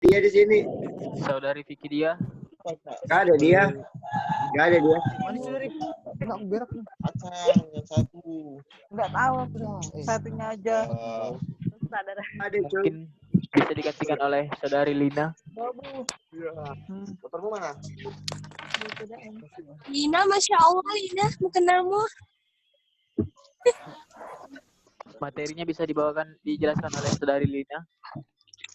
Dia di sini. Saudari Vicky dia. Gak ada dia. Gak ada dia. Mana saudari? Enggak berak. Acang yang satu. Enggak tahu aku dah. Satunya aja. Ada cuy. Mungkin bisa digantikan oleh saudari Lina. Motormu mana? Lina, Masya Allah, Lina, mau kenalmu. Materinya bisa dijelaskan oleh saudari Lina.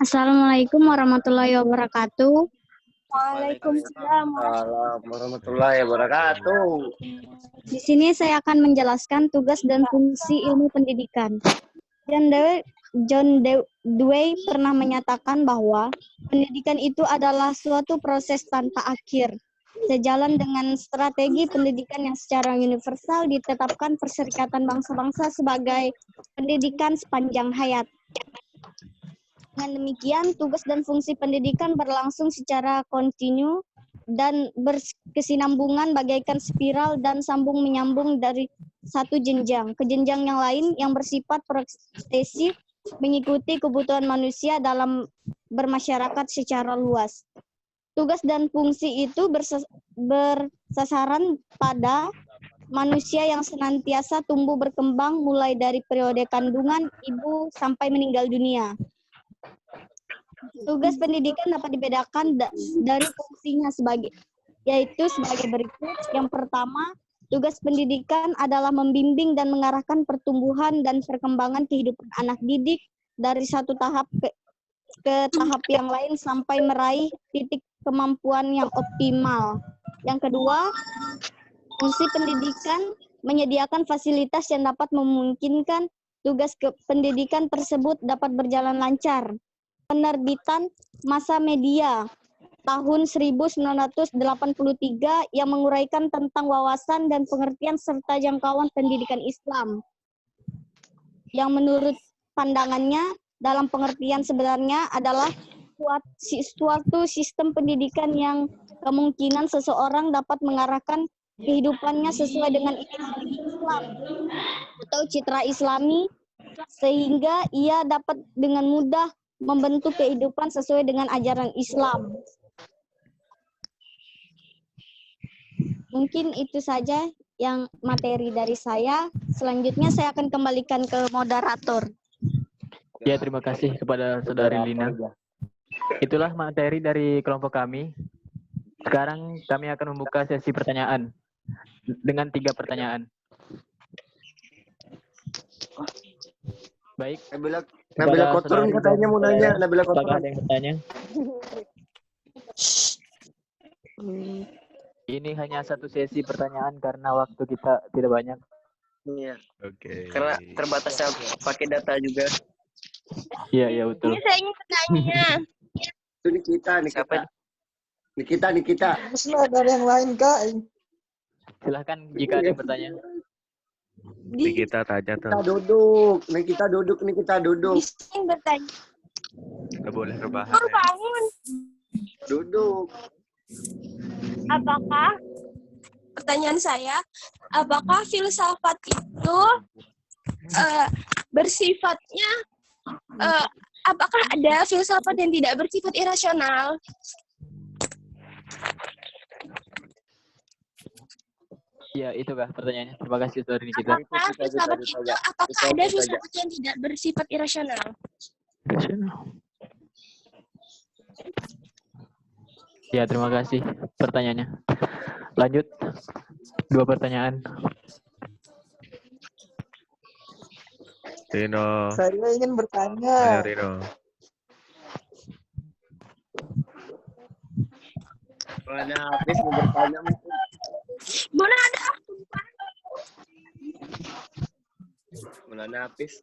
Assalamualaikum warahmatullahi wabarakatuh. Waalaikumsalam. Assalamualaikum warahmatullahi wabarakatuh. Di sini saya akan menjelaskan tugas dan fungsi ilmu pendidikan. John Dewey pernah menyatakan bahwa pendidikan itu adalah suatu proses tanpa akhir. Sejalan dengan strategi pendidikan yang secara universal ditetapkan Perserikatan Bangsa-Bangsa sebagai pendidikan sepanjang hayat. Dengan demikian, tugas dan fungsi pendidikan berlangsung secara kontinu dan berkesinambungan bagaikan spiral dan sambung menyambung dari satu jenjang ke jenjang yang lain yang bersifat progresif mengikuti kebutuhan manusia dalam bermasyarakat secara luas. Tugas dan fungsi itu bersasaran pada manusia yang senantiasa tumbuh berkembang mulai dari periode kandungan ibu sampai meninggal dunia. Tugas pendidikan dapat dibedakan dari fungsinya yaitu sebagai berikut. Yang pertama, tugas pendidikan adalah membimbing dan mengarahkan pertumbuhan dan perkembangan kehidupan anak didik dari satu tahap ke tahap yang lain sampai meraih titik kemampuan yang optimal. Yang kedua, fungsi pendidikan menyediakan fasilitas yang dapat memungkinkan tugas pendidikan tersebut dapat berjalan lancar. Penerbitan Massa Media tahun 1983 yang menguraikan tentang wawasan dan pengertian serta jangkauan pendidikan Islam. Yang menurut pandangannya dalam pengertian sebenarnya adalah suatu sistem pendidikan yang kemungkinan seseorang dapat mengarahkan kehidupannya sesuai dengan ideologi Islam atau citra Islami sehingga ia dapat dengan mudah membentuk kehidupan sesuai dengan ajaran Islam. Mungkin itu saja yang materi dari saya. Selanjutnya saya akan kembalikan ke moderator. Ya, terima kasih kepada saudari Lina. Itulah materi dari kelompok kami. Sekarang kami akan membuka sesi pertanyaan dengan 3 pertanyaan. Baik. Nabila Kotor katanya mau nanya. Nabila Kotor. Apakah ada yang bertanya? Ini hanya satu sesi pertanyaan karena waktu kita tidak banyak. Iya. Oke. Karena terbatasnya pakai data juga. Iya, betul. Ini saya ingin bertanya. Itu Nikita. Teruslah dari yang lain, Kak. Silahkan jika ada yang bertanya. Kita tanya tuh. Nikita duduk. Bisa yang bertanya. Nggak boleh rebahan. Oh, bangun. Duduk. Apakah, pertanyaan saya, apakah filsafat itu bersifatnya, apakah ada filsafat yang tidak bersifat irasional? Iya, itu kah pertanyaannya. Terima kasih saudari Nikita. Apakah ada filsafat yang tidak bersifat irasional? Ya, terima kasih pertanyaannya. Lanjut. 2 pertanyaan. Rino. Saya ingin bertanya. Ayo, Rino. Mana habis mau bertanya mungkin. Boleh ada Mana habis?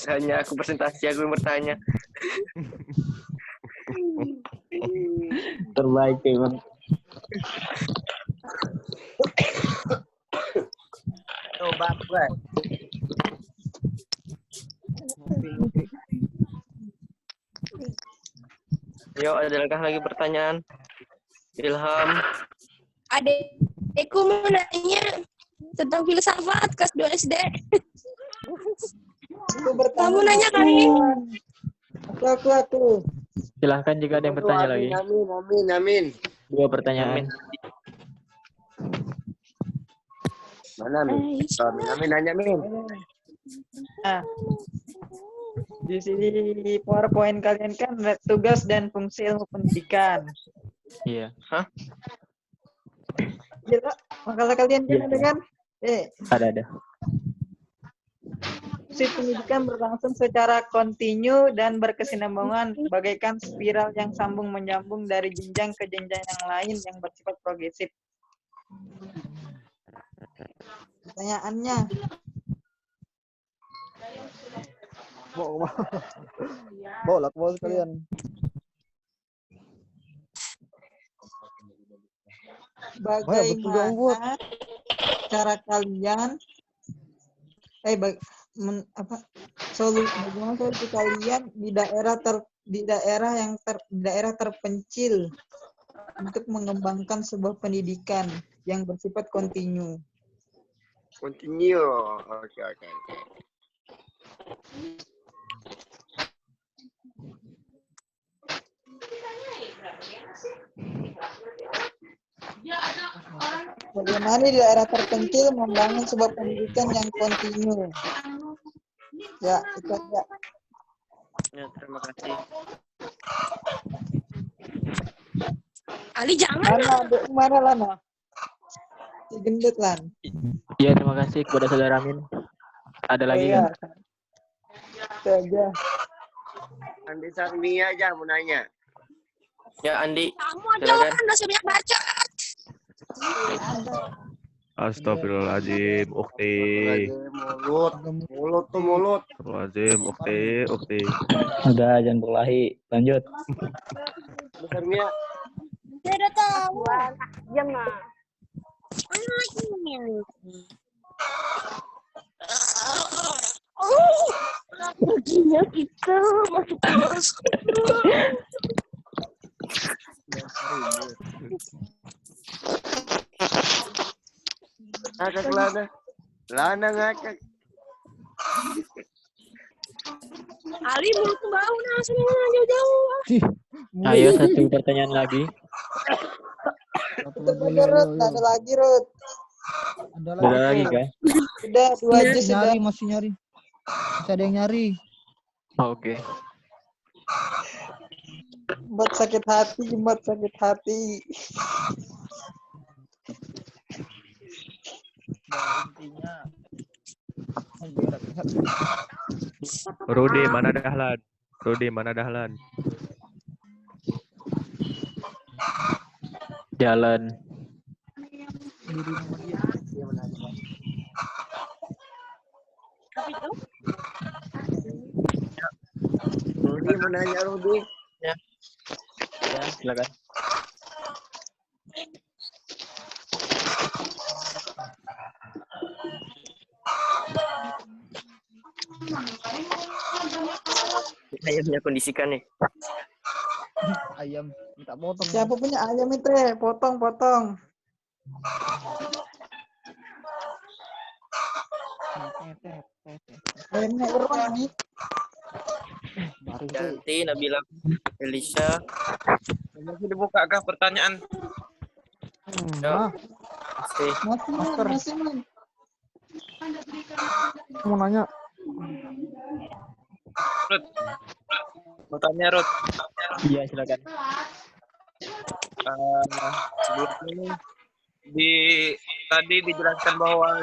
Hanya aku presentasi, aku yang bertanya. Terbaik memang. Coba gue. Yo, adakah lagi pertanyaan? Ilham. adekku mau nanya tentang filsafat kelas 2 SD. Aku bertanya. Kamu nanya kali. Aku. Silahkan jika ada yang bertanya lagi. Amin. 2 pertanyaan. Mana Min? Amin nanya Min. Nah, di sini PowerPoint kalian kan ada tugas dan fungsi ilmu pendidikan. Iya. Gila, makalah kalian kan Iya. ada kan? Ada. Fungsi pendidikan berlangsung secara kontinu dan berkesinambungan bagaikan spiral yang sambung menyambung dari jenjang ke jenjang yang lain yang bersifat progresif. Pertanyaannya, Bolak bol kalian. bagaimana cara kalian bagaimana solusi kalian di daerah terpencil untuk mengembangkan sebuah pendidikan yang bersifat kontinu? Continue. Oke. Bagaimana di daerah terpencil membangun sebuah pendidikan yang kontinu? Ya, itu aja. Ya, terima kasih. Ali jangan. Mana Lana? Si gendut Lan. Iya, terima kasih kepada Saudara Amin. Ada lagi Iya. kan? Itu aja. Andi Sarmi aja mau nanya. Ya, Andi. Kamu aja Silakan. kan udah banyak baca. Astagfirullahaladzim, ukti. Mulut tuh mulut. Astagfirullahaladzim, ukti. Udah, jangan berlahi. Lanjut. Besar Mia. Saya udah tahu. Jam lah. Baginya kita masuk kelas. Ngakak Lana ngakak. Ali mulut bau nah semua jauh-jauh. Ayo, 1 pertanyaan lagi. Rut, ada lagi Rut. Ada lagi kan? Udah 2 aja sudah. Masih nyari. Masih ada yang nyari. Oke. Buat sakit hati. Rudi, mana Dahlan? Jalan. Rudi mau nanya Rudi. Ya, silakan. Ayamnya kondisikan nih. Ayam minta potong. Siapa punya ayam itu? Potong. Ayamnya Irwan nih. Ganti Nabila, Elisha. Masih dibuka kah pertanyaan? Ya. Masih man. Mau nanya. Rut. Mau tanya Rut. Iya, silakan. Sebelum ini tadi dijelaskan bahwa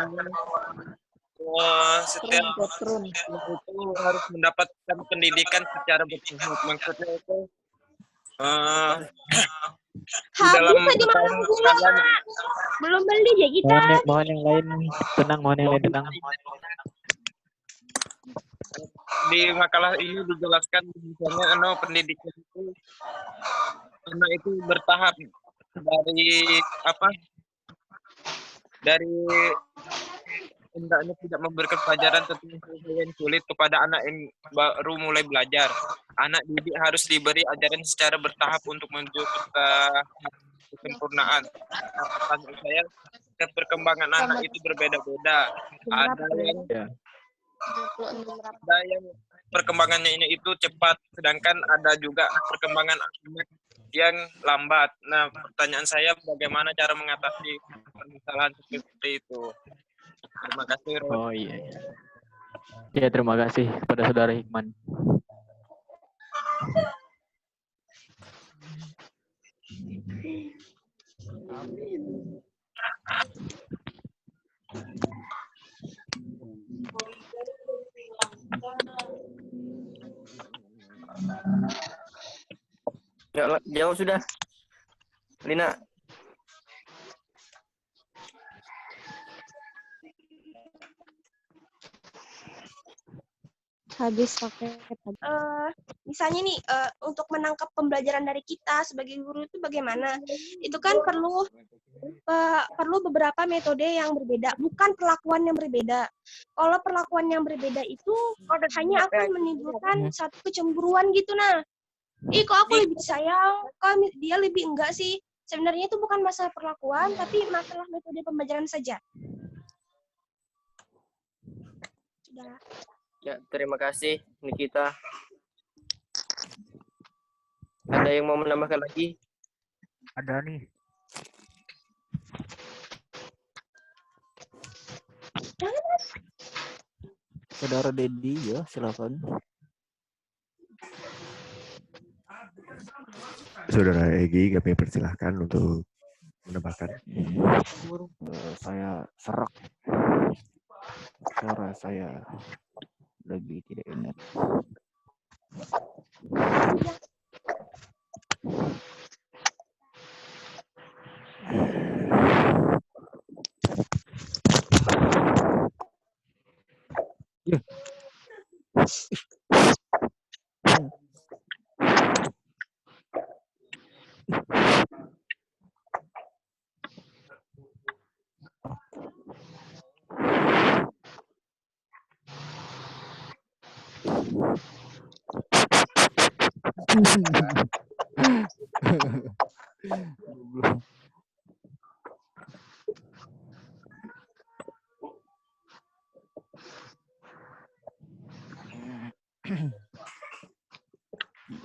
setiap itu harus mendapatkan pendidikan secara bertahap. Maksudnya itu dalam kalian Belum beli ya kita. Mohon yang lain tenang. di makalah ini dijelaskan misalnya pendidikan itu karena itu bertahap dari hendaknya tidak memberikan pelajaran tentang hal yang sulit kepada anak yang baru mulai belajar. Anak didik harus diberi ajaran secara bertahap untuk menuju ke kesempurnaan. Pertanyaan saya, perkembangan anak itu berbeda-beda. Ada yang perkembangannya ini itu cepat, sedangkan ada juga perkembangan anak yang lambat. Nah, pertanyaan saya bagaimana cara mengatasi permasalahan seperti itu? Terima kasih, Rod. Oh iya. Ya, terima kasih kepada Saudara Hikman. Jawab sudah. Lina. Habis pakai Misalnya nih untuk menangkap pembelajaran dari kita sebagai guru itu bagaimana? Itu kan perlu beberapa metode yang berbeda, bukan perlakuan yang berbeda. Kalau perlakuan yang berbeda itu hanya akan menimbulkan satu kecemburuan gitu. Nah, kok aku lebih sayang, kok dia lebih enggak sih? Sebenarnya itu bukan masalah perlakuan, tapi masalah metode pembelajaran saja. Sudah. Ya, terima kasih Nikita. Ada yang mau menambahkan lagi? Ada nih. Saudara Dedi ya, silakan. Saudara Egi, kami persilahkan untuk menambahkan. Saya serak. Suara saya lebih tidak enak.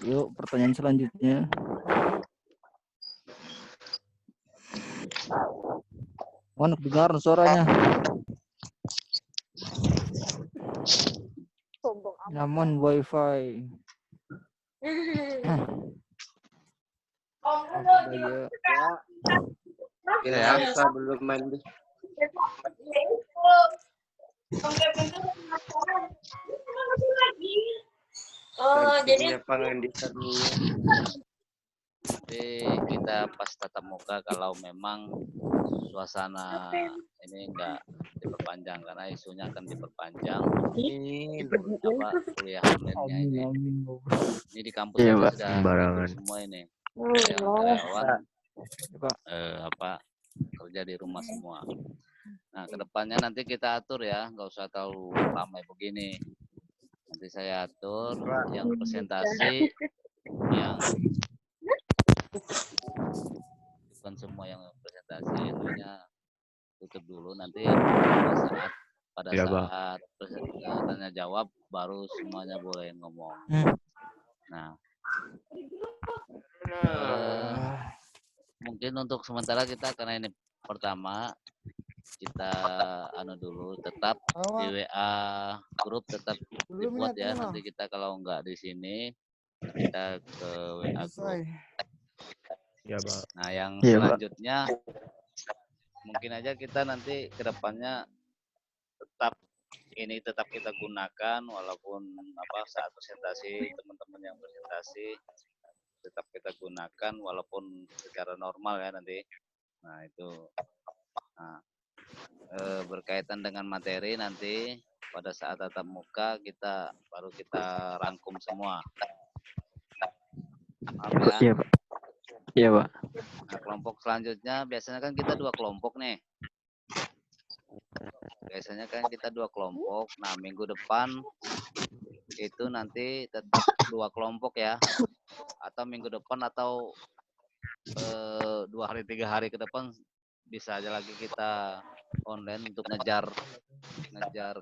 Yuk, pertanyaan selanjutnya. Mana dengar suaranya? Nyaman wifi. Ya, bisa belum mandi. Jadi pengendikan Jadi kita pas tatap muka kalau memang suasana ini enggak diperpanjang karena isunya akan diperpanjang kuliah online-nya ini. Ini di kampus Iya, aja Pak. sudah Sembarangan. semua ini. Yang karyawan kerja di rumah semua. Nah, kedepannya nanti kita atur ya, nggak usah terlalu ramai begini. Nanti saya atur yang presentasi, yang bukan semua yang presentasi, itunya tutup dulu. Nanti pada saat tanya jawab baru semuanya boleh ngomong. Nah, mungkin untuk sementara kita karena ini pertama kita dulu tetap di WA grup tetap dibuat ya. Nanti kita kalau nggak di sini kita ke WA grup. Ya, Pak. Nah, yang Iya, Pak. selanjutnya mungkin aja kita nanti ke depannya tetap kita gunakan walaupun saat presentasi teman-teman yang presentasi tetap kita gunakan walaupun secara normal ya nanti. Nah, itu berkaitan dengan materi nanti pada saat tatap muka baru kita rangkum semua. Maaf ya. Iya, Pak. Iya, Pak. Nah, kelompok selanjutnya biasanya kan kita 2 kelompok nih. Biasanya kan kita 2 kelompok. Nah, minggu depan itu nanti tetap 2 kelompok ya. Atau minggu depan atau 2 hari 3 hari ke depan bisa aja lagi kita online untuk ngejar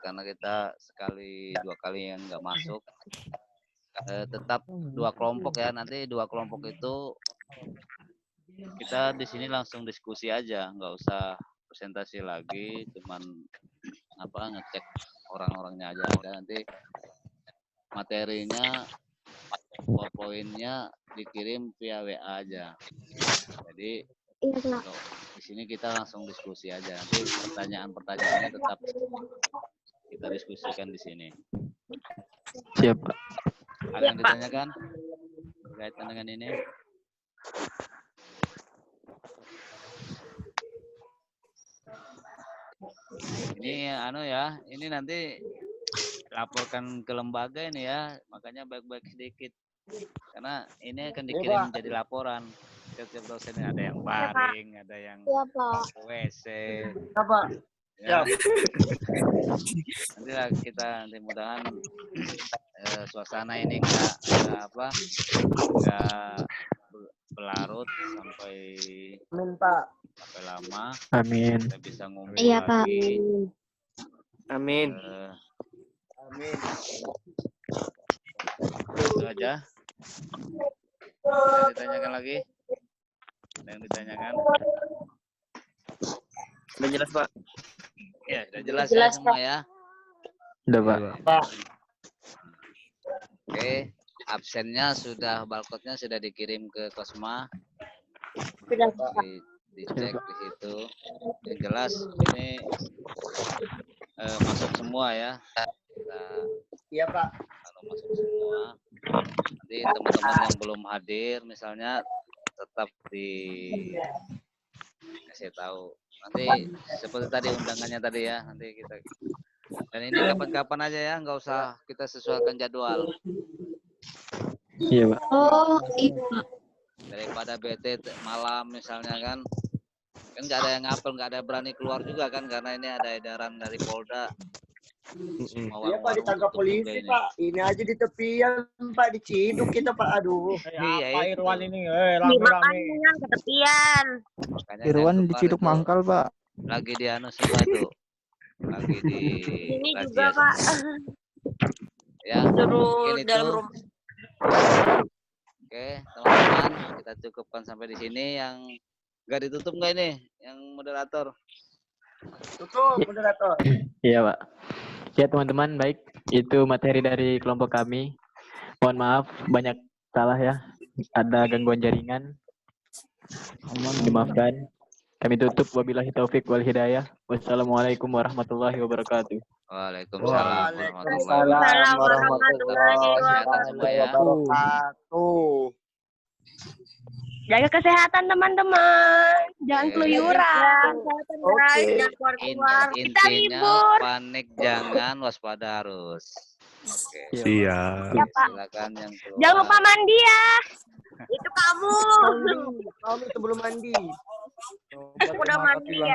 karena kita sekali 2 kali yang nggak masuk. Tetap 2 kelompok ya, nanti 2 kelompok itu kita di sini langsung diskusi aja, nggak usah presentasi lagi, cuman ngecek orang-orangnya aja. Nanti materinya PowerPoint-nya dikirim via WA aja. Jadi di sini kita langsung diskusi aja. Nanti pertanyaan-pertanyaannya tetap kita diskusikan di sini. Siap, Pak. Ada yang ditanyakan berkaitan dengan ini? Ini ini nanti laporkan ke lembaga ini ya, makanya baik-baik sedikit. Karena ini akan dikirim jadi laporan. Setiap dosen ada yang baring, ada yang WC. Apa? Ya. Nanti kita mudah-mudahan suasana ini enggak berlarut sampai lama. Amin. Kita bisa ngumpul Iya, Pak. lagi. Amin. Amin. Itu aja. Ada yang ditanyakan lagi? Ada yang ditanyakan? Sudah jelas, Pak. Ya, sudah jelas ya semua ya. Udah, Pak. Oke, absennya barcode-nya sudah dikirim ke Kosma. Dicek di situ. Yang jelas ini masuk semua ya. Iya, Pak. Kalau masuk semua. Nanti teman-teman yang belum hadir misalnya tetap kasih tahu. Nanti seperti tadi undangannya tadi ya, nanti kita. Dan ini kapan-kapan aja ya, nggak usah kita sesuaikan jadwal. Iya, Pak. Oh, iya. Daripada bete malam misalnya kan nggak ada yang ngapel, nggak ada yang berani keluar juga kan, karena ini ada edaran dari Polda. Iya, Pak, ditangkap polisi, Pak. Ini aja di tepian, Pak, diciduk kita, Pak. Aduh. Iya, Pak Irwan ini, Dimakan ke tepian. Makanya Irwan jangan diciduk lupa itu. mangkal, Pak. Lagi di semua tuh. Lagi di Ini razia juga, Pak. semua. Ya, Suruh mungkin itu. dalam rumah. Oke, teman-teman, kita cukupkan sampai di sini. Yang nggak ditutup nggak ini? Yang moderator? Tutup, moderator. Iya, Pak. Ya, teman-teman, baik. Itu materi dari kelompok kami. Mohon maaf, banyak salah ya. Ada gangguan jaringan. Dimaafkan. Kami tutup. Wabillahi taufik wal hidayah. Wassalamualaikum warahmatullahi wabarakatuh. Waalaikumsalam Waalaikumsalam warahmatullahi wabarakatuh. Jaga kesehatan teman-teman. Jangan Oke. keluyuran. Oke. Jangan keluar-keluar. Kita Intinya libur. panik jangan, waspada harus. Oke. Iya. Ya, Pak. Silakan yang keluar. Jangan lupa mandi ya. Itu kamu. Kami sebelum mandi. Udah mandi ya.